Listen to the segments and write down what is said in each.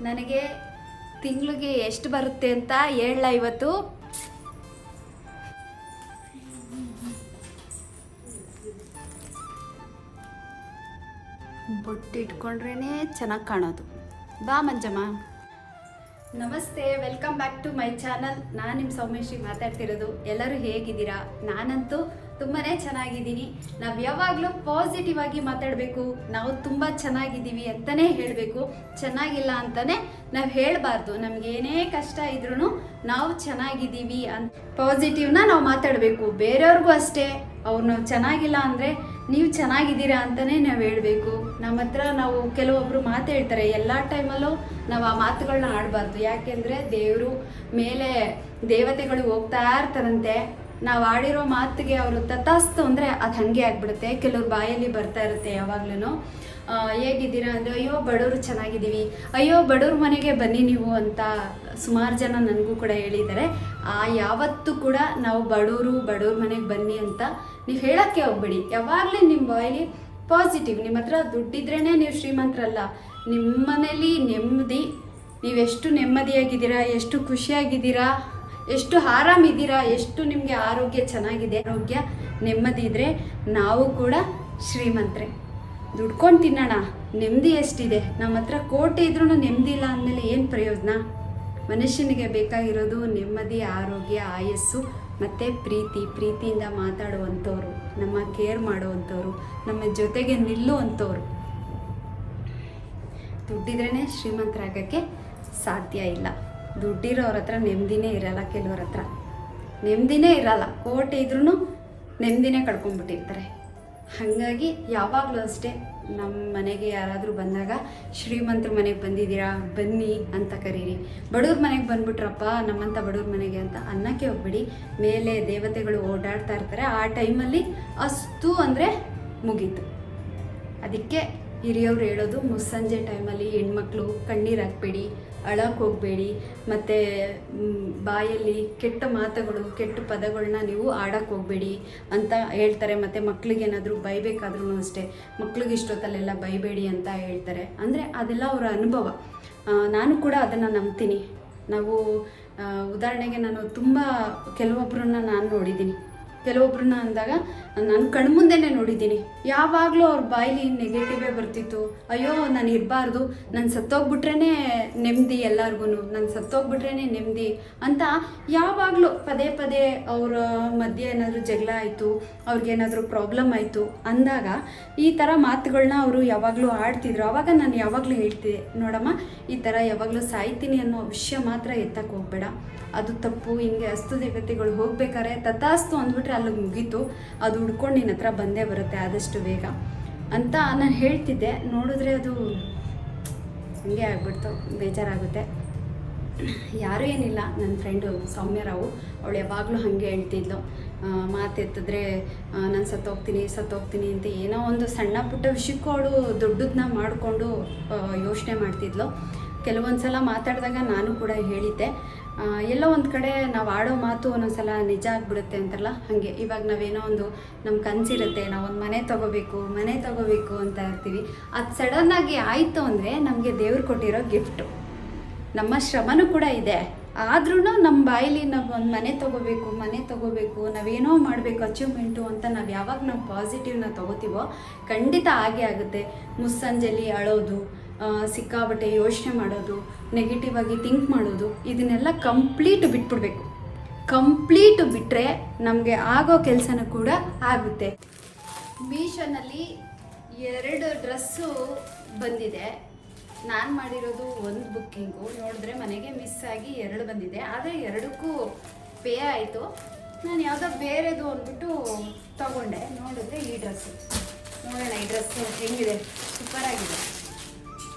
ನನಗೆ ತಿಂಗಳಿಗೆ ಎಷ್ಟು ಬರುತ್ತೆ ಅಂತ ಹೇಳಲ್ಲ ಇವತ್ತು. ಬೊಟ್ಟು ಇಟ್ಕೊಂಡ್ರೇ ಚೆನ್ನಾಗಿ ಕಾಣೋದು. ಬಾ ಮಂಜಮ್ಮ. ನಮಸ್ತೆ, welcome back to my channel. ನಾನು ನಿಮ್ಮ ಸೌಮ್ಯಶ್ರೀ ಮಾತಾಡ್ತಿರೋದು. ಎಲ್ಲರೂ ಹೇಗಿದ್ದೀರಾ? ನಾನಂತೂ ತುಂಬಾ ಚೆನ್ನಾಗಿದ್ದೀನಿ. ನಾವು ಯಾವಾಗಲೂ ಪಾಸಿಟಿವ್ ಆಗಿ ಮಾತಾಡಬೇಕು. ನಾವು ತುಂಬ ಚೆನ್ನಾಗಿದ್ದೀವಿ ಅಂತಲೇ ಹೇಳಬೇಕು, ಚೆನ್ನಾಗಿಲ್ಲ ಅಂತಲೇ ನಾವು ಹೇಳಬಾರ್ದು. ನಮಗೇನೇ ಕಷ್ಟ ಇದ್ರೂ ನಾವು ಚೆನ್ನಾಗಿದ್ದೀವಿ ಅಂತ ಪಾಸಿಟಿವ್ನ ನಾವು ಮಾತಾಡಬೇಕು. ಬೇರೆಯವ್ರಿಗೂ ಅಷ್ಟೇ, ಅವ್ರು ನಾವು ಚೆನ್ನಾಗಿಲ್ಲ ಅಂದರೆ ನೀವು ಚೆನ್ನಾಗಿದ್ದೀರಾ ಅಂತಲೇ ನಾವು ಹೇಳಬೇಕು. ನಮ್ಮ ಹತ್ರ ನಾವು ಕೆಲವೊಬ್ಬರು ಮಾತು ಹೇಳ್ತಾರೆ, ಎಲ್ಲ ಟೈಮಲ್ಲೂ ನಾವು ಆ ಮಾತುಗಳನ್ನ ಆಡಬಾರ್ದು. ಯಾಕೆಂದರೆ ದೇವರು ಮೇಲೆ ದೇವತೆಗಳು ಹೋಗ್ತಾ ಇರ್ತಾರಂತೆ. ನಾವು ಆಡಿರೋ ಮಾತಿಗೆ ಅವರು ತಥಾಸ್ತು ಅಂದರೆ ಅದು ಹಾಗೆ ಆಗಿಬಿಡುತ್ತೆ. ಕೆಲವ್ರ ಬಾಯಲ್ಲಿ ಬರ್ತಾ ಇರುತ್ತೆ ಯಾವಾಗ್ಲೂ. ಹೇಗಿದ್ದೀರಾ ಅಂದರೆ, ಅಯ್ಯೋ ಬಡವರು ಚೆನ್ನಾಗಿದ್ದೀವಿ, ಅಯ್ಯೋ ಬಡವ್ರ ಮನೆಗೆ ಬನ್ನಿ ನೀವು ಅಂತ ಸುಮಾರು ಜನ ನನಗೂ ಕೂಡ ಹೇಳಿದ್ದಾರೆ. ಯಾವತ್ತೂ ಕೂಡ ನಾವು ಬಡವ್ರ ಮನೆಗೆ ಬನ್ನಿ ಅಂತ ನೀವು ಹೇಳೋಕ್ಕೆ ಹೋಗ್ಬೇಡಿ. ಯಾವಾಗಲೂ ನಿಮ್ಮ ಬಾಯಲ್ಲಿ ಪಾಸಿಟಿವ್. ನಿಮ್ಮ ಹತ್ರ ದುಡ್ಡಿದ್ರೇ ನೀವು ಶ್ರೀಮಂತರಲ್ಲ. ನಿಮ್ಮ ಮನೇಲಿ ನೆಮ್ಮದಿ, ನೀವೆಷ್ಟು ನೆಮ್ಮದಿಯಾಗಿದ್ದೀರಾ, ಎಷ್ಟು ಖುಷಿಯಾಗಿದ್ದೀರಾ, ಎಷ್ಟು ಆರಾಮಿದ್ದೀರಾ, ಎಷ್ಟು ನಿಮಗೆ ಆರೋಗ್ಯ ಚೆನ್ನಾಗಿದೆ, ಆರೋಗ್ಯ ನೆಮ್ಮದಿ ಇದ್ದರೆ ನಾವು ಕೂಡ ಶ್ರೀಮಂತರೇ. ದುಡ್ಕೊಂಡು ತಿನ್ನೋಣ, ನೆಮ್ಮದಿ ಎಷ್ಟಿದೆ. ನಮ್ಮ ಹತ್ರ ಕೋಟಿ ಇದ್ರೂ ನೆಮ್ಮದಿ ಇಲ್ಲ ಅಂದಮೇಲೆ ಏನು ಪ್ರಯೋಜನ? ಮನುಷ್ಯನಿಗೆ ಬೇಕಾಗಿರೋದು ನೆಮ್ಮದಿ, ಆರೋಗ್ಯ, ಆಯಸ್ಸು ಮತ್ತು ಪ್ರೀತಿಯಿಂದ ಮಾತಾಡುವಂಥವ್ರು, ನಮ್ಮ ಕೇರ್ ಮಾಡುವಂಥವ್ರು, ನಮ್ಮ ಜೊತೆಗೆ ನಿಲ್ಲುವಂಥವ್ರು. ದುಡ್ಡಿದ್ರೇ ಶ್ರೀಮಂತರಾಗೋಕ್ಕೆ ಸಾಧ್ಯ ಇಲ್ಲ. ದುಡ್ಡಿರೋರ ಹತ್ರ ನೆಮ್ಮದಿನೇ ಇರಲ್ಲ. ಕೆಲವ್ರ ಹತ್ರ ನೆಮ್ಮದಿನೇ ಇರಲ್ಲ. ಕೋಟಿ ಇದ್ರೂ ನೆಮ್ಮದಿನೇ ಕಳ್ಕೊಂಡ್ಬಿಟ್ಟಿರ್ತಾರೆ. ಹಾಗಾಗಿ ಯಾವಾಗಲೂ ಅಷ್ಟೇ, ನಮ್ಮ ಮನೆಗೆ ಯಾರಾದರೂ ಬಂದಾಗ ಶ್ರೀಮಂತರ ಮನೆಗೆ ಬಂದಿದ್ದೀರಾ ಬನ್ನಿ ಅಂತ ಕರೀರಿ. ಬಡವ್ರ ಮನೆಗೆ ಬಂದ್ಬಿಟ್ರಪ್ಪ ನಮ್ಮಂಥ ಬಡವ್ರ ಮನೆಗೆ ಅಂತ ಅನ್ನಕ್ಕೆ ಹೋಗ್ಬೇಡಿ. ಮೇಲೆ ದೇವತೆಗಳು ಓಡಾಡ್ತಾ ಇರ್ತಾರೆ. ಆ ಟೈಮಲ್ಲಿ ಅಷ್ಟು ಅಂದರೆ ಮುಗೀತು. ಅದಕ್ಕೆ ಹಿರಿಯವ್ರು ಹೇಳೋದು, ಮುಸ್ಸಂಜೆ ಟೈಮಲ್ಲಿ ಹೆಣ್ಮಕ್ಳು ಕಣ್ಣೀರು ಹಾಕಬೇಡಿ, ಅಳಕ್ಕೆ ಹೋಗಬೇಡಿ, ಮತ್ತು ಬಾಯಲ್ಲಿ ಕೆಟ್ಟ ಮಾತುಗಳು, ಕೆಟ್ಟ ಪದಗಳನ್ನ ನೀವು ಆಡಕ್ಕೆ ಹೋಗಬೇಡಿ ಅಂತ ಹೇಳ್ತಾರೆ. ಮತ್ತು ಮಕ್ಳಿಗೇನಾದರೂ ಬೈಬೇಕಾದ್ರೂ ಅಷ್ಟೇ, ಮಕ್ಳಿಗೆ ಇಷ್ಟೊತ್ತಲ್ಲೆಲ್ಲ ಬೈಬೇಡಿ ಅಂತ ಹೇಳ್ತಾರೆ. ಅಂದರೆ ಅದೆಲ್ಲ ಅವರ ಅನುಭವ. ನಾನು ಕೂಡ ಅದನ್ನು ನಂಬ್ತೀನಿ. ನಾವು ಉದಾಹರಣೆಗೆ ನಾನು ತುಂಬ ಕೆಲವೊಬ್ಬರನ್ನ ನಾನು ನೋಡಿದ್ದೀನಿ. ಕೆಲವೊಬ್ರನ್ನ ಅಂದಾಗ ನಾನು ಕಣ್ಮುಂದೆನೇ ನೋಡಿದ್ದೀನಿ. ಯಾವಾಗಲೂ ಅವ್ರ ಬಾಯಲ್ಲಿ ನೆಗೆಟಿವೇ ಬರ್ತಿತ್ತು. ಅಯ್ಯೋ ನಾನು ಇರಬಾರ್ದು, ನಾನು ಸತ್ತೋಗ್ಬಿಟ್ರೇ ನೆಮ್ಮದಿ, ಎಲ್ಲರಿಗೂ ನಾನು ಸತ್ತೋಗ್ಬಿಟ್ರೇ ನೆಮ್ಮದಿ ಅಂತ ಯಾವಾಗಲೂ ಪದೇ ಅವರ ಮಧ್ಯೆ ಏನಾದರೂ ಜಗಳ ಆಯಿತು, ಅವ್ರಿಗೇನಾದರೂ ಪ್ರಾಬ್ಲಮ್ ಆಯಿತು ಅಂದಾಗ ಈ ಥರ ಮಾತುಗಳನ್ನ ಅವರು ಯಾವಾಗಲೂ ಆಡ್ತಿದ್ರು. ಆವಾಗ ನಾನು ಯಾವಾಗಲೂ ಹೇಳ್ತಿದ್ದೆ, ನೋಡಮ್ಮ ಈ ಥರ ಯಾವಾಗಲೂ ಸಾಯ್ತೀನಿ ಅನ್ನೋ ವಿಷಯ ಮಾತ್ರ ಎತ್ತಕ್ಕೆ ಹೋಗಬೇಡ, ಅದು ತಪ್ಪು. ಹಿಂಗೆ ಅಸ್ತು ದೇವತೆಗಳು ಹೋಗ್ಬೇಕಾರೆ ತಥಾಸ್ತು ಅಂದ್ಬಿಟ್ರೆ ಅಲ್ಲಿಗೆ ಮುಗೀತು, ಅದು ಹುಡ್ಕೊಂಡು ನಿನ್ನ ಹತ್ರ ಬಂದೇ ಬರುತ್ತೆ ಆದಷ್ಟು ಬೇಗ ಅಂತ ನಾನು ಹೇಳ್ತಿದ್ದೆ. ನೋಡಿದ್ರೆ ಅದು ಹಂಗೆ ಆಗ್ಬಿಡ್ತು, ಬೇಜಾರಾಗುತ್ತೆ. ಯಾರೂ ಏನಿಲ್ಲ, ನನ್ನ ಫ್ರೆಂಡು ಸೌಮ್ಯರಾವು, ಅವಳು ಯಾವಾಗಲೂ ಹಾಗೆ ಹೇಳ್ತಿದ್ಲು. ಮಾತೆತ್ತಿದ್ರೆ ನಾನು ಸತ್ತೋಗ್ತೀನಿ ಅಂತ ಏನೋ ಒಂದು ಸಣ್ಣ ಪುಟ್ಟ ವಿಷಯಕ್ಕೂ ಅವಳು ದೊಡ್ಡದನ್ನ ಮಾಡಿಕೊಂಡು ಯೋಚನೆ ಮಾಡ್ತಿದ್ಲು. ಕೆಲವೊಂದು ಸಲ ಮಾತಾಡಿದಾಗ ನಾನು ಕೂಡ ಹೇಳಿದ್ದೆ, ಎಲ್ಲೋ ಒಂದು ಕಡೆ ನಾವು ಆಡೋ ಮಾತು ಒಂದೊಂದು ಸಲ ನಿಜ ಆಗಿಬಿಡುತ್ತೆ ಅಂತಾರಲ್ಲ, ಹಾಗೆ ಇವಾಗ ನಾವೇನೋ ಒಂದು ನಮ್ಮ ಕನಸಿರುತ್ತೆ, ನಾವೊಂದು ಮನೆ ತೊಗೋಬೇಕು ಅಂತ ಇರ್ತೀವಿ. ಅದು ಸಡನ್ನಾಗಿ ಆಯಿತು ಅಂದರೆ ನಮಗೆ ದೇವ್ರು ಕೊಟ್ಟಿರೋ ಗಿಫ್ಟು. ನಮ್ಮ ಶ್ರಮನೂ ಕೂಡ ಇದೆ, ಆದ್ರೂ ನಮ್ಮ ಬಾಯಲ್ಲಿ ನಾವು ಒಂದು ಮನೆ ತೊಗೋಬೇಕು, ನಾವೇನೋ ಮಾಡಬೇಕು ಅಚೀವ್ಮೆಂಟು ಅಂತ ನಾವು ಯಾವಾಗ ನಾವು ಪಾಸಿಟಿವ್ನ ತೊಗೋತೀವೋ ಖಂಡಿತ ಹಾಗೆ ಆಗುತ್ತೆ. ಮುಸ್ಸಂಜೆಲಿ ಅಳೋದು, ಸಿಕ್ಕಾಬಟ್ಟೆ ಯೋಚನೆ ಮಾಡೋದು, ನೆಗೆಟಿವ್ ಆಗಿ ಥಿಂಕ್ ಮಾಡೋದು, ಇದನ್ನೆಲ್ಲ ಕಂಪ್ಲೀಟ್ ಬಿಟ್ಟರೆ ನಮಗೆ ಆಗೋ ಕೆಲಸನೂ ಕೂಡ ಆಗುತ್ತೆ. ಮೀಶೋನಲ್ಲಿ 2 ಡ್ರೆಸ್ಸು ಬಂದಿದೆ. ನಾನು ಮಾಡಿರೋದು ಒಂದು ಬುಕ್ಕಿಂಗು, ನೋಡಿದ್ರೆ ಮನೆಗೆ ಮಿಸ್ ಆಗಿ 2 ಬಂದಿದೆ. ಆದರೆ 2ಕ್ಕೂ ಪೇ ಆಯಿತು. ನಾನು ಯಾವುದೋ ಬೇರೆದು ಅಂದ್ಬಿಟ್ಟು ತೊಗೊಂಡೆ. ನೋಡಿದ್ರೆ ಈ ಡ್ರೆಸ್ಸು ನೋಡೋಣ, ಈ ಡ್ರೆಸ್ಸು ಹೆಂಗಿದೆ, ಸೂಪರಾಗಿದೆ.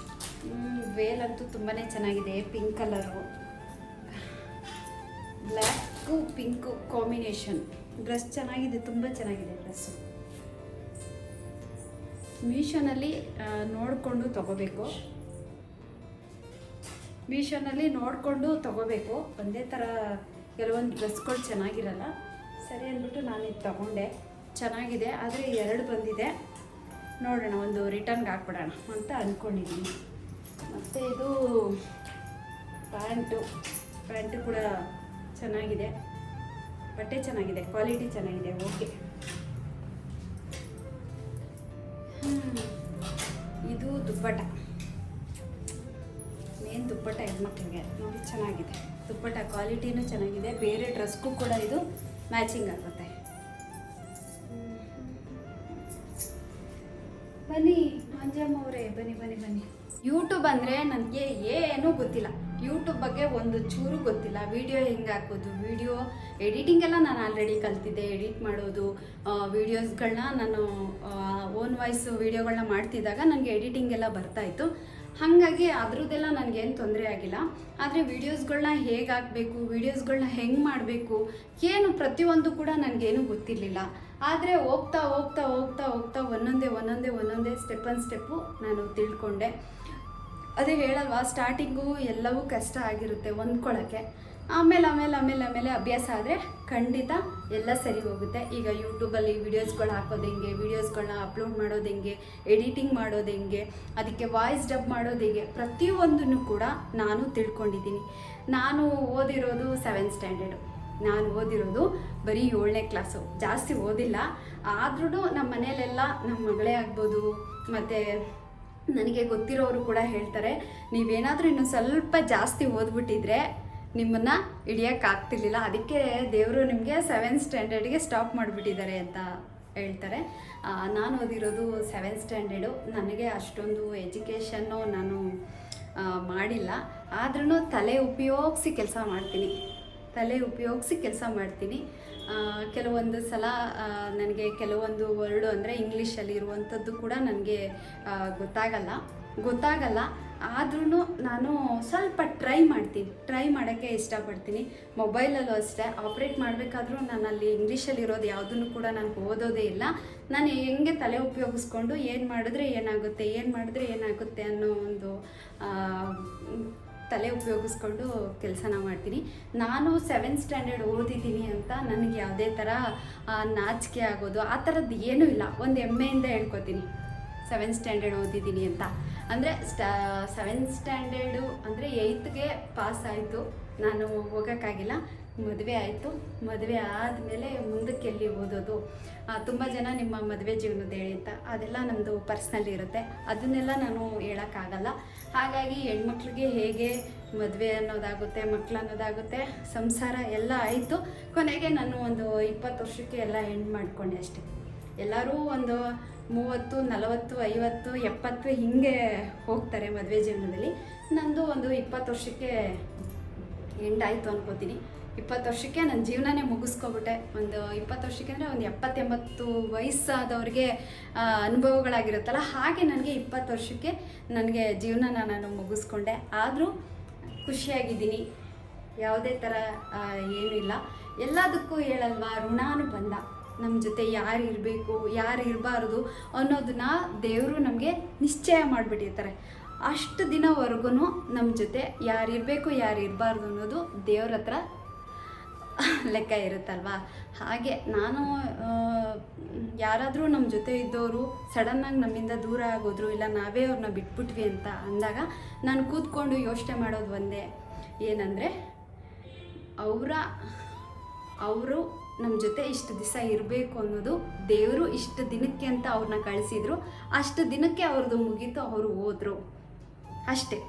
ವೇಲಂತೂ ತುಂಬಾ ಚೆನ್ನಾಗಿದೆ. Pink colour, black pink combination. Dress ಚೆನ್ನಾಗಿದೆ, ತುಂಬ ಚೆನ್ನಾಗಿದೆ ಡ್ರೆಸ್ಸು. ಮೀಶೋನಲ್ಲಿ ನೋಡಿಕೊಂಡು ತೊಗೋಬೇಕು. ಒಂದೇ ಥರ ಕೆಲವೊಂದು ಡ್ರೆಸ್ಗಳು ಚೆನ್ನಾಗಿರಲ್ಲ. ಸರಿ ಅಂದ್ಬಿಟ್ಟು ನಾನು ಇದು ತೊಗೊಂಡೆ. ಚೆನ್ನಾಗಿದೆ, ಆದರೆ 2 ಬಂದಿದೆ. ನೋಡೋಣ, ಒಂದು ರಿಟರ್ನ್ಗೆ ಹಾಕ್ಬಿಡೋಣ ಅಂತ ಅಂದ್ಕೊಂಡಿದ್ದೀನಿ. ಮತ್ತು ಇದು ಪ್ಯಾಂಟು ಕೂಡ ಚೆನ್ನಾಗಿದೆ, ಬಟ್ಟೆ ಚೆನ್ನಾಗಿದೆ, ಕ್ವಾಲಿಟಿ ಚೆನ್ನಾಗಿದೆ. ಓಕೆ, ಇದು ದುಪ್ಪಟ್ಟ, ಮೇನ್ ದುಪ್ಪಟ್ಟ ಹೆಣ್ಮಕ್ಳಿಗೆ ನೋಡಿ ಚೆನ್ನಾಗಿದೆ. ದುಪ್ಪಟ್ಟ ಕ್ವಾಲಿಟಿನೂ ಚೆನ್ನಾಗಿದೆ, ಬೇರೆ ಡ್ರೆಸ್ಗೂ ಕೂಡ ಇದು ಮ್ಯಾಚಿಂಗ್ ಆಗುತ್ತೆ. ಬನ್ನಿ ಮಂಜಮ್ಮ ಅವರೇ, ಬನ್ನಿ. ಯೂಟ್ಯೂಬ್ ಅಂದರೆ ನನಗೆ ಏನೂ ಗೊತ್ತಿಲ್ಲ. ಯೂಟ್ಯೂಬ್ ಬಗ್ಗೆ ಒಂದು ಚೂರು ಗೊತ್ತಿಲ್ಲ. ವಿಡಿಯೋ ಹೆಂಗೆ ಹಾಕೋದು, ವಿಡಿಯೋ ಎಡಿಟಿಂಗ್ ಎಲ್ಲ ನಾನು ಆಲ್ರೆಡಿ ಕಲ್ತಿದ್ದೆ. ಎಡಿಟ್ ಮಾಡೋದು, ವೀಡಿಯೋಸ್ಗಳನ್ನ ನಾನು ಓನ್ ವಾಯ್ಸ್ ವೀಡಿಯೋಗಳನ್ನ ಮಾಡ್ತಿದ್ದಾಗ ನನಗೆ ಎಡಿಟಿಂಗ್ ಎಲ್ಲ ಬರ್ತಾಯಿತ್ತು. ಹಾಗಾಗಿ ಅದ್ರದ್ದೆಲ್ಲ ನನಗೇನು ತೊಂದರೆ ಆಗಿಲ್ಲ. ಆದರೆ ವೀಡಿಯೋಸ್ಗಳನ್ನ ಹೇಗೆ ಹಾಕಬೇಕು, ವೀಡಿಯೋಸ್ಗಳನ್ನ ಹೆಂಗೆ ಮಾಡಬೇಕು, ಏನು ಪ್ರತಿಯೊಂದು ಕೂಡ ನನಗೇನು ಗೊತ್ತಿರಲಿಲ್ಲ. ಆದರೆ ಹೋಗ್ತಾ ಒಂದೊಂದೇ ಸ್ಟೆಪ್ಪು ನಾನು ತಿಳ್ಕೊಂಡೆ. ಅದೇ ಹೇಳಲ್ವಾ, ಸ್ಟಾರ್ಟಿಂಗು ಎಲ್ಲವೂ ಕಷ್ಟ ಆಗಿರುತ್ತೆ ಹೊಂದ್ಕೊಳ್ಳೋಕ್ಕೆ. ಆಮೇಲೆ ಅಭ್ಯಾಸ ಆದರೆ ಖಂಡಿತ ಎಲ್ಲ ಸರಿ ಹೋಗುತ್ತೆ. ಈಗ ಯೂಟ್ಯೂಬಲ್ಲಿ ವೀಡಿಯೋಸ್ಗಳು ಹಾಕೋದು ಹೆಂಗೆ, ವೀಡಿಯೋಸ್ಗಳನ್ನ ಅಪ್ಲೋಡ್ ಮಾಡೋದು ಹೆಂಗೆ, ಎಡಿಟಿಂಗ್ ಮಾಡೋದು ಹೆಂಗೆ, ಅದಕ್ಕೆ ವಾಯ್ಸ್ ಡಬ್ ಮಾಡೋದು ಹೇಗೆ, ಪ್ರತಿಯೊಂದನ್ನು ಕೂಡ ನಾನು ತಿಳ್ಕೊಂಡಿದ್ದೀನಿ. ನಾನು ಓದಿರೋದು 7th ಸ್ಟ್ಯಾಂಡರ್ಡು. ನಾನು ಓದಿರೋದು ಬರೀ 7ನೇ ಕ್ಲಾಸು, ಜಾಸ್ತಿ ಓದಿಲ್ಲ. ಆದ್ರೂ ನಮ್ಮ ಮನೆಯಲ್ಲೆಲ್ಲ ನಮ್ಮ ಮಗಳೇ ಆಗ್ಬೋದು, ಮತ್ತು ನನಗೆ ಗೊತ್ತಿರೋರು ಕೂಡ ಹೇಳ್ತಾರೆ, ನೀವೇನಾದರೂ ಇನ್ನೂ ಸ್ವಲ್ಪ ಜಾಸ್ತಿ ಓದ್ಬಿಟ್ಟಿದ್ರೆ ನಿಮ್ಮನ್ನು ಹಿಡಿಯೋಕ್ಕಾಗ್ತಿರ್ಲಿಲ್ಲ, ಅದಕ್ಕೆ ದೇವರು ನಿಮಗೆ 7th ಸ್ಟ್ಯಾಂಡರ್ಡ್ಗೆ ಸ್ಟಾಪ್ ಮಾಡಿಬಿಟ್ಟಿದ್ದಾರೆ ಅಂತ ಹೇಳ್ತಾರೆ. ನಾನು ಓದಿರೋದು 7th ಸ್ಟ್ಯಾಂಡರ್ಡು. ನನಗೆ ಅಷ್ಟೊಂದು ಎಜುಕೇಷನ್ನು ನಾನು ಮಾಡಿಲ್ಲ. ಆದ್ರೂ ತಲೆ ಉಪಯೋಗಿಸಿ ಕೆಲಸ ಮಾಡ್ತೀನಿ. ಕೆಲವೊಂದು ಸಲ ನನಗೆ ಕೆಲವೊಂದು ವರ್ಡು ಅಂದರೆ ಇಂಗ್ಲೀಷಲ್ಲಿ ಇರುವಂಥದ್ದು ಕೂಡ ನನಗೆ ಗೊತ್ತಾಗಲ್ಲ. ಆದ್ರೂ ನಾನು ಸ್ವಲ್ಪ ಟ್ರೈ ಮಾಡೋಕ್ಕೆ ಇಷ್ಟಪಡ್ತೀನಿ. ಮೊಬೈಲಲ್ಲೂ ಅಷ್ಟೇ ಆಪ್ರೇಟ್ ಮಾಡಬೇಕಾದ್ರೂ ನಾನು ಅಲ್ಲಿ ಇಂಗ್ಲೀಷಲ್ಲಿ ಇರೋದು ಯಾವುದನ್ನು ಕೂಡ ನಾನು ಓದೋದೇ ಇಲ್ಲ. ನಾನು ಹೆಂಗೆ ತಲೆ ಉಪಯೋಗಿಸ್ಕೊಂಡು ಏನು ಮಾಡಿದ್ರೆ ಏನಾಗುತ್ತೆ ಅನ್ನೋ ಒಂದು ತಲೆ ಉಪಯೋಗಿಸ್ಕೊಂಡು ಕೆಲಸನ ಮಾಡ್ತೀನಿ. ನಾನು 7th ಸ್ಟ್ಯಾಂಡರ್ಡ್ ಓದಿದ್ದೀನಿ ಅಂತ ನನಗೆ ಯಾವುದೇ ಥರ ನಾಚಿಕೆ ಆಗೋದು ಆ ಥರದ್ದು ಏನೂ ಇಲ್ಲ. ಒಂದು ಹೆಮ್ಮೆಯಿಂದ ಹೇಳ್ಕೊತೀನಿ 7th ಸ್ಟ್ಯಾಂಡರ್ಡ್ ಓದಿದ್ದೀನಿ ಅಂತ. ಅಂದರೆ 7th ಸ್ಟ್ಯಾಂಡರ್ಡು ಅಂದರೆ 8ಗೆ ಪಾಸ್ ಆಯಿತು, ನಾನು ಹೋಗೋಕ್ಕಾಗಿಲ್ಲ. ಮದುವೆ ಆಯಿತು. ಮದುವೆ ಆದಮೇಲೆ ಮುಂದಕ್ಕೆ ಎಲ್ಲಿ ಓದೋದು, ತುಂಬ ಜನ ನಿಮ್ಮ ಮದುವೆ ಜೀವನದ ಹೇಳಿ ಅಂತ, ಅದೆಲ್ಲ ನಮ್ಮದು ಪರ್ಸ್ನಲ್ ಇರುತ್ತೆ, ಅದನ್ನೆಲ್ಲ ನಾನು ಹೇಳೋಕ್ಕಾಗಲ್ಲ. ಹಾಗಾಗಿ ಹೆಣ್ಮಕ್ಳಿಗೆ ಹೇಗೆ ಮದುವೆ ಅನ್ನೋದಾಗುತ್ತೆ, ಮಕ್ಕಳು ಅನ್ನೋದಾಗುತ್ತೆ, ಸಂಸಾರ ಎಲ್ಲ ಆಯಿತು. ಕೊನೆಗೆ ನಾನು ಒಂದು 20 ವರ್ಷಕ್ಕೆ ಎಲ್ಲ ಹೆಣ್ಣು ಮಾಡಿಕೊಂಡೆ ಅಷ್ಟೆ. ಎಲ್ಲರೂ ಒಂದು 30, 40, 50, 70 ಹೀಗೆ ಹೋಗ್ತಾರೆ ಮದುವೆ ಜೀವನದಲ್ಲಿ. ನಂದು ಒಂದು 20 ವರ್ಷಕ್ಕೆ ಎಂಡಾಯಿತು ಅನ್ಕೋತೀನಿ. 20 ವರ್ಷಕ್ಕೆ ನನ್ನ ಜೀವನನೇ ಮುಗಿಸ್ಕೊಬಿಟ್ಟೆ. ಒಂದು 20 ವರ್ಷಕ್ಕೆ ಅಂದರೆ ಒಂದು 70-80 ವಯಸ್ಸಾದವ್ರಿಗೆ ಅನುಭವಗಳಾಗಿರುತ್ತಲ್ಲ, ಹಾಗೆ ನನಗೆ 20 ವರ್ಷಕ್ಕೆ ನನಗೆ ಜೀವನನ ನಾನು ಮುಗಿಸ್ಕೊಂಡೆ. ಆದರೂ ಖುಷಿಯಾಗಿದ್ದೀನಿ, ಯಾವುದೇ ಥರ ಏನೂ ಇಲ್ಲ. ಎಲ್ಲದಕ್ಕೂ ಹೇಳಲ್ವಾ, ಋಣಾನುಬಂಧ. ನಮ್ಮ ಜೊತೆ ಯಾರು ಇರಬೇಕು, ಯಾರು ಇರಬಾರ್ದು ಅನ್ನೋದನ್ನ ದೇವರು ನಮಗೆ ನಿಶ್ಚಯ ಮಾಡಿಬಿಟ್ಟಿರ್ತಾರೆ. ಅಷ್ಟು ದಿನವರೆಗೂ ನಮ್ಮ ಜೊತೆ ಯಾರು ಇರಬೇಕು, ಯಾರು ಇರಬಾರ್ದು ಅನ್ನೋದು ದೇವ್ರ ಹತ್ರ ಲೆಕ್ಕ ಇರುತ್ತಲ್ವ. ಹಾಗೆ ನಾನು ಯಾರಾದರೂ ನಮ್ಮ ಜೊತೆ ಇದ್ದವರು ಸಡನ್ನಾಗಿ ನಮ್ಮಿಂದ ದೂರ ಆಗೋದ್ರು, ಇಲ್ಲ ನಾವೇ ಅವ್ರನ್ನ ಬಿಟ್ಬಿಟ್ವಿ ಅಂತ ಅಂದಾಗ ನಾನು ಕೂತ್ಕೊಂಡು ಯೋಚನೆ ಮಾಡೋದು ಒಂದೇ, ಏನಂದರೆ ಅವರು ನಮ್ಮ ಜೊತೆ ಇಷ್ಟು ದಿವಸ ಇರಬೇಕು ಅನ್ನೋದು ದೇವರು ಇಷ್ಟು ದಿನಕ್ಕೆ ಅಂತ ಅವ್ರನ್ನ ಕಳಿಸಿದ್ರು. ಅಷ್ಟು ದಿನಕ್ಕೆ ಅವ್ರದ್ದು ಮುಗೀತು, ಅವರು ಹೋದರು ಅಷ್ಟೇ.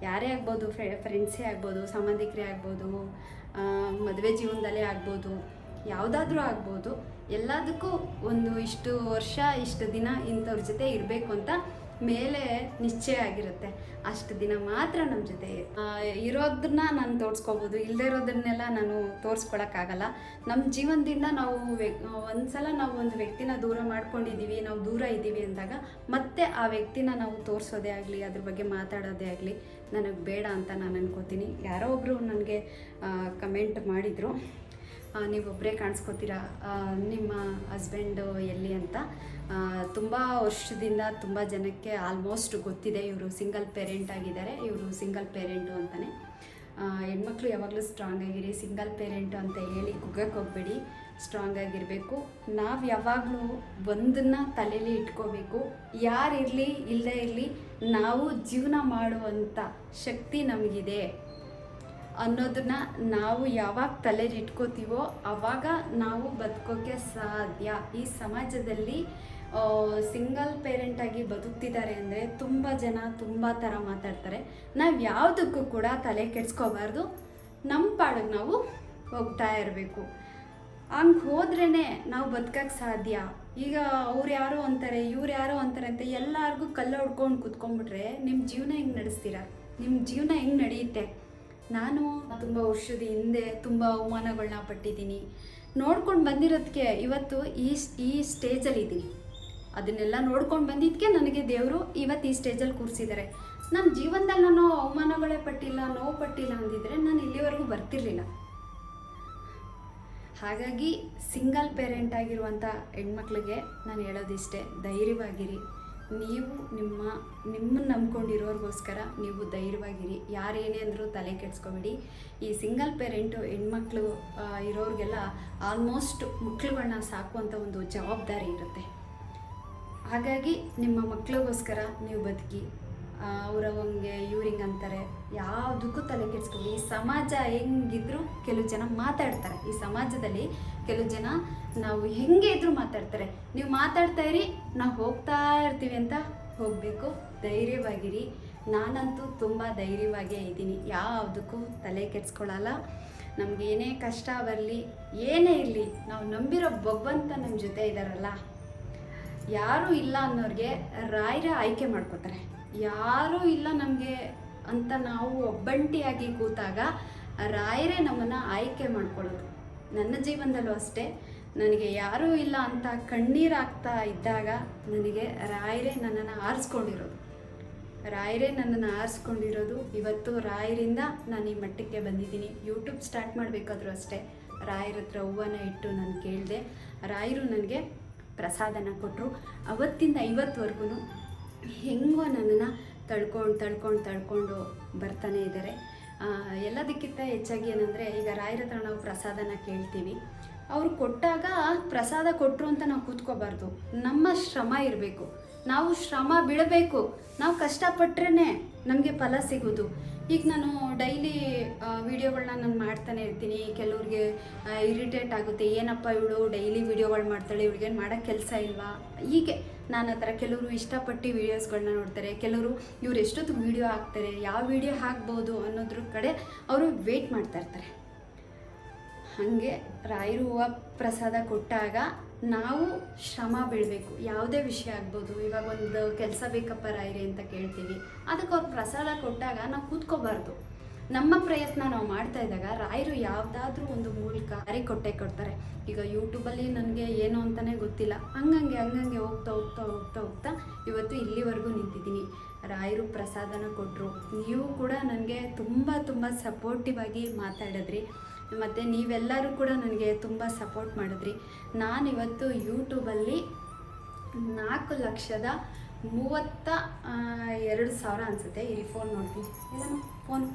ಯಾರೇ ಆಗ್ಬೋದು, ಫ್ರೆಂಡ್ಸೇ ಆಗ್ಬೋದು, ಸಂಬಂಧಿಕರೇ ಆಗ್ಬೋದು, ಮದುವೆ ಜೀವನದಲ್ಲೇ ಆಗ್ಬೋದು, ಯಾವುದಾದ್ರೂ ಆಗ್ಬೋದು. ಎಲ್ಲದಕ್ಕೂ ಒಂದು ಇಷ್ಟು ವರ್ಷ ಇಷ್ಟು ದಿನ ಇಂಥವ್ರ ಜೊತೆ ಇರಬೇಕು ಅಂತ ಮೇಲೆ ನಿಶ್ಚಯ ಆಗಿರುತ್ತೆ. ಅಷ್ಟು ದಿನ ಮಾತ್ರ ನಮ್ಮ ಜೊತೆ ಇರೋದನ್ನ ನಾನು ತೋರಿಸ್ಕೋಬೋದು, ಇಲ್ಲದೇ ಇರೋದನ್ನೆಲ್ಲ ನಾನು ತೋರಿಸ್ಕೊಳಕ್ಕಾಗಲ್ಲ. ನಮ್ಮ ಜೀವನದಿಂದ ನಾವು ಒಂದ್ಸಲ ನಾವು ಒಂದು ವ್ಯಕ್ತಿನ ದೂರ ಮಾಡ್ಕೊಂಡಿದ್ದೀವಿ, ನಾವು ದೂರ ಇದ್ದೀವಿ ಅಂದಾಗ ಮತ್ತೆ ಆ ವ್ಯಕ್ತಿನ ನಾವು ತೋರಿಸೋದೇ ಆಗಲಿ, ಅದ್ರ ಬಗ್ಗೆ ಮಾತಾಡೋದೇ ಆಗಲಿ ನನಗೆ ಬೇಡ ಅಂತ ನಾನು ಅನ್ಕೋತೀನಿ. ಯಾರೋ ಒಬ್ಬರು ನನಗೆ ಕಮೆಂಟ್ ಮಾಡಿದರು, ನೀವೊಬ್ಬರೇ ಕಾಣಿಸ್ಕೋತೀರಾ, ನಿಮ್ಮ ಹಸ್ಬೆಂಡು ಎಲ್ಲಿ ಅಂತ. ತುಂಬ ವರ್ಷದಿಂದ ತುಂಬ ಜನಕ್ಕೆ ಆಲ್ಮೋಸ್ಟ್ ಗೊತ್ತಿದೆ, ಇವರು ಸಿಂಗಲ್ ಪೇರೆಂಟ್ ಆಗಿದ್ದಾರೆ, ಇವರು ಸಿಂಗಲ್ ಪೇರೆಂಟು ಅಂತಲೇ. ಹೆಣ್ಮಕ್ಳು ಯಾವಾಗಲೂ ಸ್ಟ್ರಾಂಗ್ ಆಗಿರಿ, ಸಿಂಗಲ್ ಪೇರೆಂಟು ಅಂತ ಹೇಳಿ ಕುಗ್ಗಕ್ಕೆ ಹೋಗಬೇಡಿ. ಸ್ಟ್ರಾಂಗ್ ಆಗಿರಬೇಕು. ನಾವು ಯಾವಾಗಲೂ ಒಂದನ್ನು ತಲೆಯಲ್ಲಿ ಇಟ್ಕೋಬೇಕು. ಯಾರಿರಲಿ ಇಲ್ಲದೇ ಇರಲಿ, ನಾವು ಜೀವನ ಮಾಡುವಂಥ ಶಕ್ತಿ ನಮಗಿದೆ ಅನ್ನೋದನ್ನು ನಾವು ಯಾವಾಗ ತಲೆಯಲ್ಲಿ ಇಟ್ಕೋತೀವೋ ಆವಾಗ ನಾವು ಬದುಕೋಕ್ಕೆ ಸಾಧ್ಯ. ಈ ಸಮಾಜದಲ್ಲಿ ಸಿಂಗಲ್ ಪೇರೆಂಟಾಗಿ ಬದುಕ್ತಿದ್ದಾರೆ ಅಂದರೆ ತುಂಬ ಜನ ತುಂಬ ಥರ ಮಾತಾಡ್ತಾರೆ. ನಾವು ಯಾವುದಕ್ಕೂ ಕೂಡ ತಲೆ ಕೆಡಿಸ್ಕೋಬಾರ್ದು. ನಮ್ಮ ಪಾಡಿಗೆ ನಾವು ಹೋಗ್ತಾ ಇರಬೇಕು. ಹಂಗೆ ಹೋದ್ರೇ ನಾವು ಬದುಕಕ್ಕೆ ಸಾಧ್ಯ. ಈಗ ಅವ್ರು ಯಾರೋ ಅಂತಾರೆ, ಇವ್ರು ಯಾರೋ ಅಂತಾರೆ ಅಂತ ಎಲ್ಲರಿಗೂ ಕಲ್ಲು ಹೊಡ್ಕೊಂಡು ಕೂತ್ಕೊಂಡ್ಬಿಟ್ರೆ ನಿಮ್ಮ ಜೀವನ ಹೆಂಗೆ ನಡೆಸ್ತೀರಾ? ನಿಮ್ಮ ಜೀವನ ಹೆಂಗೆ ನಡೆಯುತ್ತೆ? ನಾನು ತುಂಬ ವರ್ಷದ ಹಿಂದೆ ತುಂಬ ಅವಮಾನಗಳನ್ನ ಪಟ್ಟಿದ್ದೀನಿ. ನೋಡ್ಕೊಂಡು ಬಂದಿರೋದಕ್ಕೆ ಇವತ್ತು ಈ ಸ್ಟೇಜಲ್ಲಿದ್ದೀನಿ. ಅದನ್ನೆಲ್ಲ ನೋಡ್ಕೊಂಡು ಬಂದಿದ್ದಕ್ಕೆ ನನಗೆ ದೇವರು ಇವತ್ತು ಈ ಸ್ಟೇಜಲ್ಲಿ ಕೂರಿಸಿದ್ದಾರೆ. ನನ್ನ ಜೀವನದಲ್ಲಿ ನಾನು ಅವಮಾನಗಳೇ ಪಟ್ಟಿಲ್ಲ, ನೋವು ಪಟ್ಟಿಲ್ಲ ಅಂದಿದ್ರೆ ನಾನು ಇಲ್ಲಿವರೆಗೂ ಬರ್ತಿರ್ಲಿಲ್ಲ. ಹಾಗಾಗಿ ಸಿಂಗಲ್ ಪೇರೆಂಟ್ ಆಗಿರುವಂಥ ಹೆಣ್ಮಕ್ಳಿಗೆ ನಾನು ಹೇಳೋದಿಷ್ಟೇ, ಧೈರ್ಯವಾಗಿರಿ. ನೀವು ನಿಮ್ಮನ್ನು ನಂಬ್ಕೊಂಡಿರೋರಿಗೋಸ್ಕರ ನೀವು ಧೈರ್ಯವಾಗಿರಿ. ಯಾರೇನೇ ಅಂದರೂ ತಲೆ ಕೆಡಿಸ್ಕೊಬೇಡಿ. ಈ ಸಿಂಗಲ್ ಪೇರೆಂಟು ಹೆಣ್ಮಕ್ಳು ಇರೋರಿಗೆಲ್ಲ ಆಲ್ಮೋಸ್ಟ್ ಮಕ್ಳುಗಳನ್ನ ಸಾಕುವಂಥ ಒಂದು ಜವಾಬ್ದಾರಿ ಇರುತ್ತೆ. ಹಾಗಾಗಿ ನಿಮ್ಮ ಮಕ್ಳಿಗೋಸ್ಕರ ನೀವು ಬದುಕಿ. ಅವ್ರವಂಗೆ ಇವ್ರಿಂಗೆ ಅಂತಾರೆ, ಯಾವುದಕ್ಕೂ ತಲೆ ಕೆಡಿಸ್ಕೊಬೇಡಿ. ಈ ಸಮಾಜ ಹೆಂಗಿದ್ರು ಕೆಲವು ಜನ ಮಾತಾಡ್ತಾರೆ. ಈ ಸಮಾಜದಲ್ಲಿ ಕೆಲವು ಜನ ನಾವು ಹೆಂಗೆ ಇದ್ರೂ ಮಾತಾಡ್ತಾರೆ. ನೀವು ಮಾತಾಡ್ತಾ ಇರಿ, ನಾವು ಹೋಗ್ತಾ ಇರ್ತೀವಿ ಅಂತ ಹೋಗಬೇಕು. ಧೈರ್ಯವಾಗಿರಿ. ನಾನಂತೂ ತುಂಬ ಧೈರ್ಯವಾಗೇ ಇದ್ದೀನಿ. ಯಾವುದಕ್ಕೂ ತಲೆ ಕೆಡಿಸ್ಕೊಳ್ಳಲ್ಲ. ನಮ್ಗೆ ಏನೇ ಕಷ್ಟ ಬರಲಿ, ಏನೇ ಇರಲಿ, ನಾವು ನಂಬಿರೋ ಭಗವಂತ ನಮ್ಮ ಜೊತೆ ಇದ್ದಾರಲ್ಲ. ಯಾರೂ ಇಲ್ಲ ಅನ್ನೋರಿಗೆ ರಾಯರ ಆಯ್ಕೆ ಮಾಡ್ಕೋತಾರೆ. ಯಾರೂ ಇಲ್ಲ ನಮಗೆ ಅಂತ ನಾವು ಒಬ್ಬಂಟಿಯಾಗಿ ಕೂತಾಗ ರಾಯರೇ ನಮ್ಮನ್ನು ಆಯ್ಕೆ ಮಾಡ್ಕೊಳ್ಳೋದು. ನನ್ನ ಜೀವನದಲ್ಲೂ ಅಷ್ಟೇ, ನನಗೆ ಯಾರೂ ಇಲ್ಲ ಅಂತ ಕಣ್ಣೀರಾಗ್ತಾ ಇದ್ದಾಗ ನನಗೆ ರಾಯರೇ ನನ್ನನ್ನು ಆರಿಸ್ಕೊಂಡಿರೋದು. ಇವತ್ತು ರಾಯರಿಂದ ನಾನು ಈ ಮಟ್ಟಕ್ಕೆ ಬಂದಿದ್ದೀನಿ. ಯೂಟ್ಯೂಬ್ ಸ್ಟಾರ್ಟ್ ಮಾಡಬೇಕಾದ್ರೂ ಅಷ್ಟೇ ರಾಯರ ಹತ್ರ ಹೂವನ್ನ ಇಟ್ಟು ನಾನು ಕೇಳಿದೆ. ರಾಯರು ನನಗೆ ಪ್ರಸಾದನ ಕೊಟ್ಟರು. ಅವತ್ತಿಂದ ಇವತ್ತುವರೆಗೂ ಹೆಂಗೋ ನನ್ನನ್ನು ತಳ್ಕೊಂಡು ಬರ್ತಾನೆ ಇದ್ದಾರೆ. ಎಲ್ಲದಕ್ಕಿಂತ ಹೆಚ್ಚಾಗಿ ಏನಂದರೆ, ಈಗ ರಾಯರ ಹತ್ರ ನಾವು ಪ್ರಸಾದನ ಕೇಳ್ತೀವಿ. ಅವರು ಕೊಟ್ಟಾಗ ಪ್ರಸಾದ ಕೊಟ್ಟರು ಅಂತ ನಾವು ಕೂತ್ಕೋಬಾರ್ದು. ನಮ್ಮ ಶ್ರಮ ಇರಬೇಕು. ನಾವು ಶ್ರಮ ಬೀಳಬೇಕು. ನಾವು ಕಷ್ಟಪಟ್ರೇ ನಮಗೆ ಫಲ ಸಿಗೋದು. ಈಗ ನಾನು ಡೈಲಿ ವೀಡಿಯೋಗಳನ್ನ ನಾನು ಮಾಡ್ತಾನೆ ಇರ್ತೀನಿ. ಕೆಲವ್ರಿಗೆ ಇರಿಟೇಟ್ ಆಗುತ್ತೆ, ಏನಪ್ಪ ಇವಳು ಡೈಲಿ ವೀಡಿಯೋಗಳು ಮಾಡ್ತಾಳೆ, ಇವ್ರಿಗೇನು ಮಾಡೋಕ್ಕೆ ಕೆಲಸ ಇಲ್ವಾ? ಹೀಗೆ ನಾನು ಆ ಥರ ಕೆಲವರು ಇಷ್ಟಪಟ್ಟು ವೀಡಿಯೋಸ್ಗಳನ್ನ ನೋಡ್ತಾರೆ. ಕೆಲವರು ಇವ್ರು ಎಷ್ಟೊತ್ತಿಗೆ ವೀಡಿಯೋ ಹಾಕ್ತಾರೆ, ಯಾವ ವೀಡಿಯೋ ಹಾಕ್ಬೋದು ಅನ್ನೋದ್ರ ಕಡೆ ಅವರು ವೇಟ್ ಮಾಡ್ತಾ ಇರ್ತಾರೆ. ಹಾಗೆ ರಾಯರು ಹೂವು ಪ್ರಸಾದ ಕೊಟ್ಟಾಗ ನಾವು ಶ್ರಮ ಬೀಳಬೇಕು. ಯಾವುದೇ ವಿಷಯ ಆಗ್ಬೋದು. ಇವಾಗ ಒಂದು ಕೆಲಸ ಬೇಕಪ್ಪ ರಾಯರೇ ಅಂತ ಕೇಳ್ತೀವಿ, ಅದಕ್ಕೆ ಅವ್ರು ಪ್ರಸಾದ ಕೊಟ್ಟಾಗ ನಾವು ಕೂತ್ಕೋಬಾರ್ದು. ನಮ್ಮ ಪ್ರಯತ್ನ ನಾವು ಮಾಡ್ತಾ ಇದ್ದಾಗ ರಾಯರು ಯಾವುದಾದ್ರೂ ಒಂದು ಮೂಲಕ ಕೊಡ್ತಾರೆ. ಈಗ ಯೂಟ್ಯೂಬಲ್ಲಿ ನನಗೆ ಏನು ಅಂತಲೇ ಗೊತ್ತಿಲ್ಲ, ಹಂಗಂಗೆ ಹೋಗ್ತಾ ಇವತ್ತು ಇಲ್ಲಿವರೆಗೂ ನಿಂತಿದ್ದೀನಿ. ರಾಯರು ಪ್ರಸಾದನ ಕೊಟ್ಟರು. ನೀವು ಕೂಡ ನನಗೆ ತುಂಬ ಸಪೋರ್ಟಿವ್ ಆಗಿ ಮಾತಾಡಿದ್ರಿ. ಮತ್ತು ನೀವೆಲ್ಲರೂ ಕೂಡ ನನಗೆ ತುಂಬ ಸಪೋರ್ಟ್ ಮಾಡಿದ್ರಿ. ನಾನಿವತ್ತು ಯೂಟ್ಯೂಬಲ್ಲಿ 4,32,000 ಅನಿಸುತ್ತೆ. ಇಲ್ಲಿ ಫೋನ್ ನೋಡ್ತೀನಿ, ಇಲ್ಲ ಫೋನ್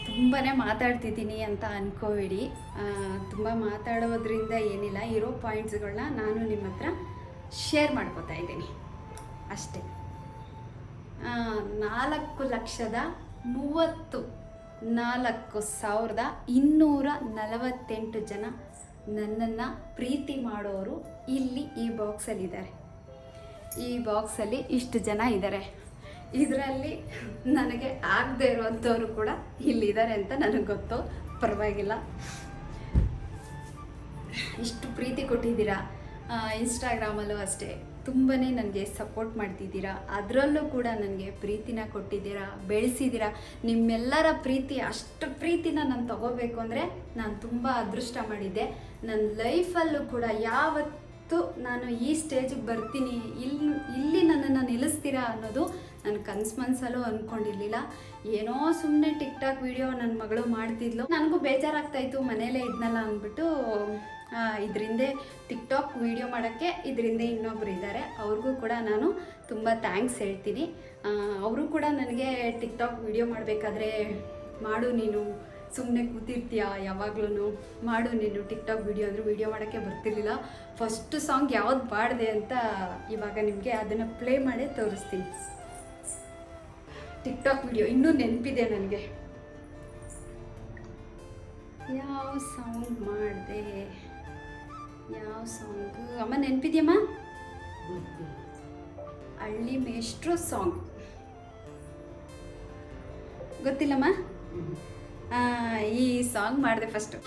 ತುಂಬಾ ಮಾತಾಡ್ತಿದ್ದೀನಿ ಅಂತ ಅಂದ್ಕೋಬೇಡಿ. ತುಂಬ ಮಾತಾಡೋದ್ರಿಂದ ಏನಿಲ್ಲ, ಇರೋ ಪಾಯಿಂಟ್ಸ್ಗಳನ್ನ ನಾನು ನಿಮ್ಮ ಹತ್ರ ಶೇರ್ ಮಾಡ್ಕೋತಾ ಇದ್ದೀನಿ ಅಷ್ಟೇ. 4,34,248 ಜನ ನನ್ನನ್ನು ಪ್ರೀತಿ ಮಾಡೋರು ಇಲ್ಲಿ ಈ ಬಾಕ್ಸಲ್ಲಿದ್ದಾರೆ. ಈ ಬಾಕ್ಸಲ್ಲಿ ಇಷ್ಟು ಜನ ಇದ್ದಾರೆ. ಇದರಲ್ಲಿ ನನಗೆ ಆಗದೆ ಇರುವಂಥವ್ರು ಕೂಡ ಇಲ್ಲಿದ್ದಾರೆ ಅಂತ ನನಗೆ ಗೊತ್ತು. ಪರವಾಗಿಲ್ಲ, ಇಷ್ಟು ಪ್ರೀತಿ ಕೊಟ್ಟಿದ್ದೀರಾ. ಇನ್ಸ್ಟಾಗ್ರಾಮಲ್ಲೂ ಅಷ್ಟೇ ತುಂಬಾ ನನಗೆ ಸಪೋರ್ಟ್ ಮಾಡ್ತಿದ್ದೀರಾ. ಅದರಲ್ಲೂ ಕೂಡ ನನಗೆ ಪ್ರೀತಿನ ಕೊಟ್ಟಿದ್ದೀರಾ, ಬೆಳೆಸಿದ್ದೀರಾ. ನಿಮ್ಮೆಲ್ಲರ ಪ್ರೀತಿ, ಅಷ್ಟು ಪ್ರೀತಿನ ನಾನು ತಗೋಬೇಕು ಅಂದರೆ ನಾನು ತುಂಬ ಅದೃಷ್ಟ ಮಾಡಿದ್ದೆ. ನನ್ನ ಲೈಫಲ್ಲೂ ಕೂಡ ಯಾವತ್ತೂ ನಾನು ಈ ಸ್ಟೇಜಿಗೆ ಬರ್ತೀನಿ, ಇಲ್ಲಿ ನನ್ನನ್ನು ನಿಲ್ಲಿಸ್ತೀರಾ ಅನ್ನೋದು ನನ್ನ ಮನಸ್ಸಲ್ಲೂ ಅಂದ್ಕೊಂಡಿರಲಿಲ್ಲ. ಏನೋ ಸುಮ್ಮನೆ ಟಿಕ್ಟಾಕ್ ವಿಡಿಯೋ ನನ್ನ ಮಗಳು ಮಾಡ್ತಿದ್ಲು, ನನಗೂ ಬೇಜಾರಾಗ್ತಾಯಿತ್ತು, ಮನೇಲೇ ಇದ್ನಲ್ಲ ಅಂದ್ಬಿಟ್ಟು ಇದರಿಂದ ಟಿಕ್ಟಾಕ್ ವಿಡಿಯೋ ಮಾಡೋಕ್ಕೆ ಇದರಿಂದ ಇನ್ನೊಬ್ರು ಇದ್ದಾರೆ. ಅವ್ರಿಗೂ ಕೂಡ ನಾನು ತುಂಬ ಥ್ಯಾಂಕ್ಸ್ ಹೇಳ್ತೀನಿ. ಅವರು ಕೂಡ ನನಗೆ ಟಿಕ್ಟಾಕ್ ವಿಡಿಯೋ ಮಾಡಬೇಕಾದ್ರೆ ಮಾಡು ನೀನು ಸುಮ್ಮನೆ ಕೂತಿರ್ತೀಯ ಯಾವಾಗ್ಲೂ, ಮಾಡು ನೀನು ಟಿಕ್ಟಾಕ್ ವಿಡಿಯೋ ಅಂದರೆ ವಿಡಿಯೋ ಮಾಡೋಕ್ಕೆ ಬರ್ತಿರ್ಲಿಲ್ಲ. ಫಸ್ಟ್ ಸಾಂಗ್ ಯಾವ್ದು ಮಾಡಿದೆ ಅಂತ ಇವಾಗ ನಿಮಗೆ ಅದನ್ನು ಪ್ಲೇ ಮಾಡೇ ತೋರಿಸ್ತೀನಿ. ಟಿಕ್ಟಾಕ್ ವಿಡಿಯೋ ಇನ್ನೂ ನೆನಪಿದೆ ನನಗೆ. ಯಾವ ಸಾಂಗ್ ಮಾಡಿದೆ, ಯಾವ ಸಾಂಗು ಅಮ್ಮ ನೆನಪಿದೆಯಮ್ಮ? ಹಳ್ಳಿ ಮೇಷ್ಟ್ರು ಸಾಂಗ್ ಗೊತ್ತಿಲ್ಲಮ್ಮ? ಈ ಸಾಂಗ್ ಮಾಡಿದೆ ಫಸ್ಟು.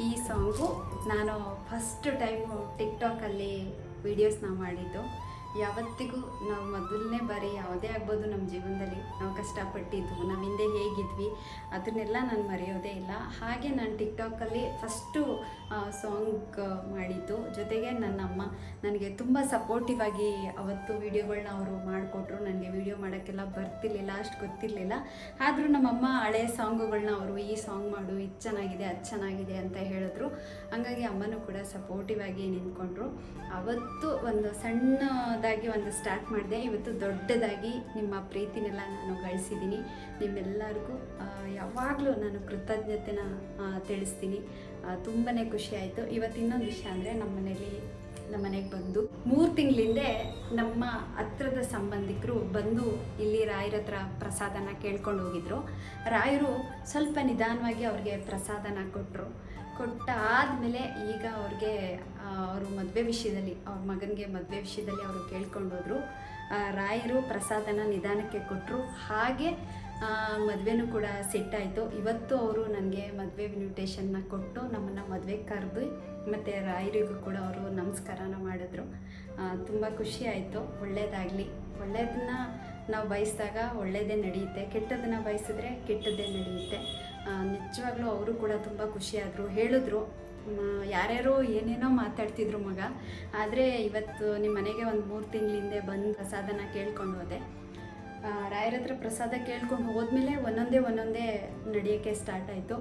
ಈ ಸಾಂಗು ನಾನು ಫಸ್ಟ್ ಟೈಮು ಟಿಕ್ಟಾಕಲ್ಲಿ ವೀಡಿಯೋಸ್ನ ಮಾಡಿದ್ದು. ಯಾವತ್ತಿಗೂ ನಾವು ಮೊದಲನೇ ಬಾರಿ ಯಾವುದೇ ಆಗ್ಬೋದು ನಮ್ಮ ಜೀವನದಲ್ಲಿ ನಾವು ಕಷ್ಟಪಟ್ಟಿದ್ದು, ನಾವು ಹಿಂದೆ ಹೇಗಿದ್ವಿ ಅದನ್ನೆಲ್ಲ ನಾನು ಮರೆಯೋದೇ ಇಲ್ಲ. ಹಾಗೆ ನಾನು ಟಿಕ್ಟಾಕಲ್ಲಿ ಫಸ್ಟು ಸಾಂಗ್ ಮಾಡಿದ್ದು. ಜೊತೆಗೆ ನನ್ನ ಅಮ್ಮ ನನಗೆ ತುಂಬ ಸಪೋರ್ಟಿವ್ ಆಗಿ ಅವತ್ತು ವೀಡಿಯೋಗಳನ್ನ ಅವರು ಮಾಡಿಕೊಟ್ರು. ನನಗೆ ವೀಡಿಯೋ ಮಾಡೋಕ್ಕೆಲ್ಲ ಬರ್ತಿರ್ಲಿಲ್ಲ, ಅಷ್ಟು ಗೊತ್ತಿರಲಿಲ್ಲ. ಆದರೂ ನಮ್ಮಮ್ಮ ಹಳೆಯ ಸಾಂಗುಗಳನ್ನ ಅವರು ಈ ಸಾಂಗ್ ಮಾಡು, ಇದು ಚೆನ್ನಾಗಿದೆ, ಅದು ಚೆನ್ನಾಗಿದೆ ಅಂತ ಹೇಳಿದ್ರು. ಹಂಗಾಗಿ ಅಮ್ಮನೂ ಕೂಡ ಸಪೋರ್ಟಿವ್ ಆಗಿ ನಿಂತ್ಕೊಂಡ್ರು. ಅವತ್ತು ಒಂದು ಸಣ್ಣದಾಗಿ ಒಂದು ಸ್ಟಾರ್ಟ್ ಮಾಡಿದೆ. ಇವತ್ತು ದೊಡ್ಡದಾಗಿ ನಿಮ್ಮ ಪ್ರೀತಿನೆಲ್ಲ ನಾನು ಗಳಿಸಿದ್ದೀನಿ. ನಿಮ್ಮೆಲ್ಲರಿಗೂ ಯಾವಾಗಲೂ ನಾನು ಕೃತಜ್ಞತೆನ ತಿಳಿಸ್ತೀನಿ. ತುಂಬಾ ಖುಷಿ ಆಯಿತು. ಇವತ್ತು ಇನ್ನೊಂದು ವಿಷಯ ಅಂದರೆ ನಮ್ಮ ಮನೆಗೆ ಬಂದು 3 ತಿಂಗಳಿಂದೆ ನಮ್ಮ ಹತ್ರದ ಸಂಬಂಧಿಕರು ಬಂದು ಇಲ್ಲಿ ರಾಯರ ಹತ್ರ ಪ್ರಸಾದನ ಕೇಳ್ಕೊಂಡು ಹೋಗಿದ್ರು. ರಾಯರು ಸ್ವಲ್ಪ ನಿಧಾನವಾಗಿ ಅವ್ರಿಗೆ ಪ್ರಸಾದನ ಕೊಟ್ಟಾದಮೇಲೆ ಈಗ ಅವ್ರಿಗೆ ಅವರು ಮದುವೆ ವಿಷಯದಲ್ಲಿ, ಅವ್ರ ಮಗನಿಗೆ ಮದುವೆ ವಿಷಯದಲ್ಲಿ ಅವರು ಕೇಳ್ಕೊಂಡು ಹೋದರು. ರಾಯರು ಪ್ರಸಾದನ ನಿಧಾನಕ್ಕೆ ಕೊಟ್ಟರು. ಹಾಗೆ ಮದುವೆನೂ ಕೂಡ ಸೆಟ್ ಆಯಿತು. ಇವತ್ತು ಅವರು ನನಗೆ ಮದುವೆ ಇನ್ವಿಟೇಷನ್ನ ಕೊಟ್ಟು ನಮ್ಮನ್ನು ಮದುವೆಗೆ ಕರೆದು ಮತ್ತು ರಾಯರಿಗೂ ಕೂಡ ಅವರು ನಮಸ್ಕಾರನ ಮಾಡಿದ್ರು. ತುಂಬ ಖುಷಿ ಆಯಿತು. ಒಳ್ಳೆಯದಾಗಲಿ. ಒಳ್ಳೆಯದನ್ನ ನಾವು ಬಯಸಿದಾಗ ಒಳ್ಳೆಯದೇ ನಡೆಯುತ್ತೆ, ಕೆಟ್ಟದನ್ನು ಬಯಸಿದ್ರೆ ಕೆಟ್ಟದ್ದೇ ನಡೆಯುತ್ತೆ. ನಿಜವಾಗ್ಲೂ ಅವರು ಕೂಡ ತುಂಬ ಖುಷಿಯಾದರು. ಹೇಳಿದ್ರು, ಯಾರ್ಯಾರೋ ಏನೇನೋ ಮಾತಾಡ್ತಿದ್ರು ಮಗ, ಆದರೆ ಇವತ್ತು ನಿಮ್ಮ ಮನೆಗೆ ಒಂದು 3 ತಿಂಗಳ ಹಿಂದೆ ಬಂದು ಪ್ರಸಾದನ ಕೇಳ್ಕೊಂಡು ಹೋದೆ. ರಾಯರ ಹತ್ರ ಪ್ರಸಾದ ಕೇಳ್ಕೊಂಡು ಹೋದ್ಮೇಲೆ ಒಂದೊಂದೇ ನಡೆಯೋಕ್ಕೆ ಸ್ಟಾರ್ಟ್ ಆಯಿತು.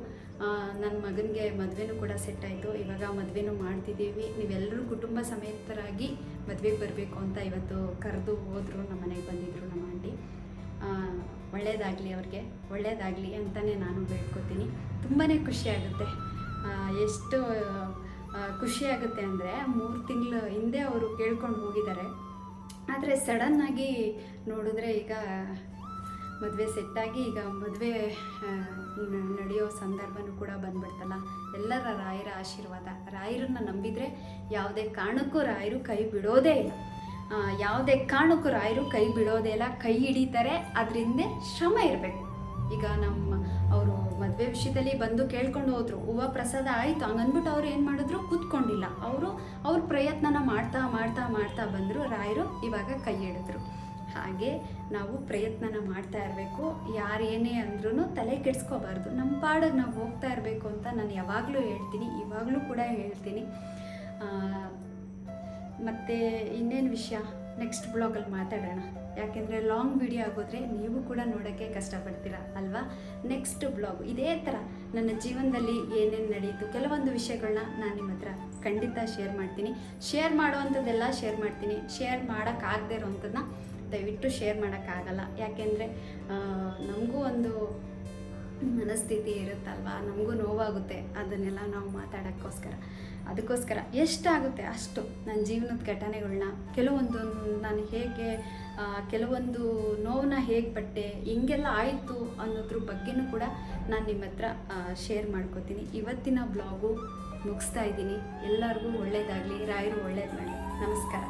ನನ್ನ ಮಗನಿಗೆ ಮದುವೆನೂ ಕೂಡ ಸೆಟ್ ಆಯಿತು. ಇವಾಗ ಮದುವೆನೂ ಮಾಡ್ತಿದ್ದೀವಿ. ನೀವೆಲ್ಲರೂ ಕುಟುಂಬ ಸಮೇತರಾಗಿ ಮದುವೆಗೆ ಬರಬೇಕು ಅಂತ ಇವತ್ತು ಕರೆದು ಹೋದರು. ನಮ್ಮ ಮನೆಗೆ ಬಂದಿದ್ದರು ನಮ್ಮ ಆಂಟಿ. ಒಳ್ಳೆಯದಾಗಲಿ, ಅವ್ರಿಗೆ ಒಳ್ಳೆಯದಾಗಲಿ ಅಂತಲೇ ನಾನು ಬೇಡ್ಕೊತೀನಿ. ತುಂಬಾ ಖುಷಿಯಾಗುತ್ತೆ. ಎಷ್ಟು ಖುಷಿಯಾಗುತ್ತೆ ಅಂದರೆ 3 ತಿಂಗಳ ಹಿಂದೆ ಅವರು ಕೇಳ್ಕೊಂಡು ಹೋಗಿದ್ದಾರೆ. ಆದರೆ ಸಡನ್ನಾಗಿ ನೋಡಿದ್ರೆ ಈಗ ಮದುವೆ ಸೆಟ್ಟಾಗಿ ಈಗ ಮದುವೆ ನಡೆಯೋ ಸಂದರ್ಭನೂ ಕೂಡ ಬಂದ್ಬಿಡ್ತಲ್ಲ. ಎಲ್ಲರ ರಾಯರ ಆಶೀರ್ವಾದ. ರಾಯರನ್ನ ನಂಬಿದರೆ ಯಾವುದೇ ಕಾರಣಕ್ಕೂ ರಾಯರು ಕೈ ಬಿಡೋದೇ ಇಲ್ಲ. ಯಾವುದೇ ಕಾರಣಕ್ಕೂ ರಾಯರು ಕೈ ಬಿಡೋದೇ ಇಲ್ಲ. ಕೈ ಹಿಡಿತಾರೆ, ಅದರಿಂದ ಶ್ರಮ ಇರಬೇಕು. ಈಗ ಅವರು ಮದುವೆ ವಿಷಯದಲ್ಲಿ ಬಂದು ಕೇಳ್ಕೊಂಡು ಹೋದ್ರು, ಹೂವು ಪ್ರಸಾದ ಆಯಿತು ಹಂಗಂದ್ಬಿಟ್ಟು ಅವ್ರು ಏನು ಮಾಡಿದ್ರು, ಕೂತ್ಕೊಂಡಿಲ್ಲ. ಅವ್ರ ಪ್ರಯತ್ನನ ಮಾಡ್ತಾ ಬಂದರು. ರಾಯರು ಇವಾಗ ಕೈ ಹಿಡಿದ್ರು. ಹಾಗೆ ನಾವು ಪ್ರಯತ್ನನ ಮಾಡ್ತಾ ಇರಬೇಕು. ಯಾರೇನೇ ಅಂದ್ರೂ ತಲೆ ಕೆಡಿಸ್ಕೋಬಾರ್ದು. ನಮ್ಮ ಪಾಡಿಗೆ ನಾವು ಹೋಗ್ತಾ ಇರಬೇಕು ಅಂತ ನಾನು ಯಾವಾಗಲೂ ಹೇಳ್ತೀನಿ, ಇವಾಗಲೂ ಕೂಡ ಹೇಳ್ತೀನಿ. ಮತ್ತು ಇನ್ನೇನು ವಿಷಯ ನೆಕ್ಸ್ಟ್ ಬ್ಲಾಗಲ್ಲಿ ಮಾತಾಡೋಣ. ಯಾಕೆಂದರೆ ಲಾಂಗ್ ವಿಡಿಯೋ ಆಗೋದ್ರೆ ನೀವು ಕೂಡ ನೋಡೋಕ್ಕೆ ಕಷ್ಟಪಡ್ತೀರ ಅಲ್ವಾ. ನೆಕ್ಸ್ಟ್ ಬ್ಲಾಗ್ ಇದೇ ಥರ ನನ್ನ ಜೀವನದಲ್ಲಿ ಏನೇನು ನಡೀತು, ಕೆಲವೊಂದು ವಿಷಯಗಳನ್ನ ನಾನು ನಿಮ್ಮ ಹತ್ರ ಖಂಡಿತ ಶೇರ್ ಮಾಡ್ತೀನಿ. ಶೇರ್ ಮಾಡೋವಂಥದ್ದೆಲ್ಲ ಶೇರ್ ಮಾಡ್ತೀನಿ. ಶೇರ್ ಮಾಡೋಕ್ಕಾಗದೇ ಇರೋವಂಥದ್ದನ್ನ ದಯವಿಟ್ಟು ಶೇರ್ ಮಾಡೋಕ್ಕಾಗಲ್ಲ. ಯಾಕೆಂದರೆ ನಮಗೂ ಒಂದು ಮನಸ್ಥಿತಿ ಇರುತ್ತಲ್ವ, ನಮಗೂ ನೋವಾಗುತ್ತೆ. ಅದನ್ನೆಲ್ಲ ನಾವು ಅದಕ್ಕೋಸ್ಕರ ಎಷ್ಟಾಗುತ್ತೆ ಅಷ್ಟು ನನ್ನ ಜೀವನದ ಘಟನೆಗಳನ್ನ, ಕೆಲವೊಂದು ನಾನು ಹೇಗೆ ಕೆಲವೊಂದು ನೋವನ್ನ ಹೇಗೆ ಪಟ್ಟೆ, ಹಿಂಗೆಲ್ಲ ಆಯಿತು ಅನ್ನೋದ್ರ ಬಗ್ಗೆನೂ ಕೂಡ ನಾನು ನಿಮ್ಮ ಹತ್ರ ಶೇರ್ ಮಾಡ್ಕೋತೀನಿ. ಇವತ್ತಿನ ಬ್ಲಾಗು ಮುಗಿಸ್ತಾ ಇದ್ದೀನಿ. ಎಲ್ಲರಿಗೂ ಒಳ್ಳೆಯದಾಗಲಿ, ರಾಯರು ಒಳ್ಳೇದು ಮಾಡಲಿ. ನಮಸ್ಕಾರ.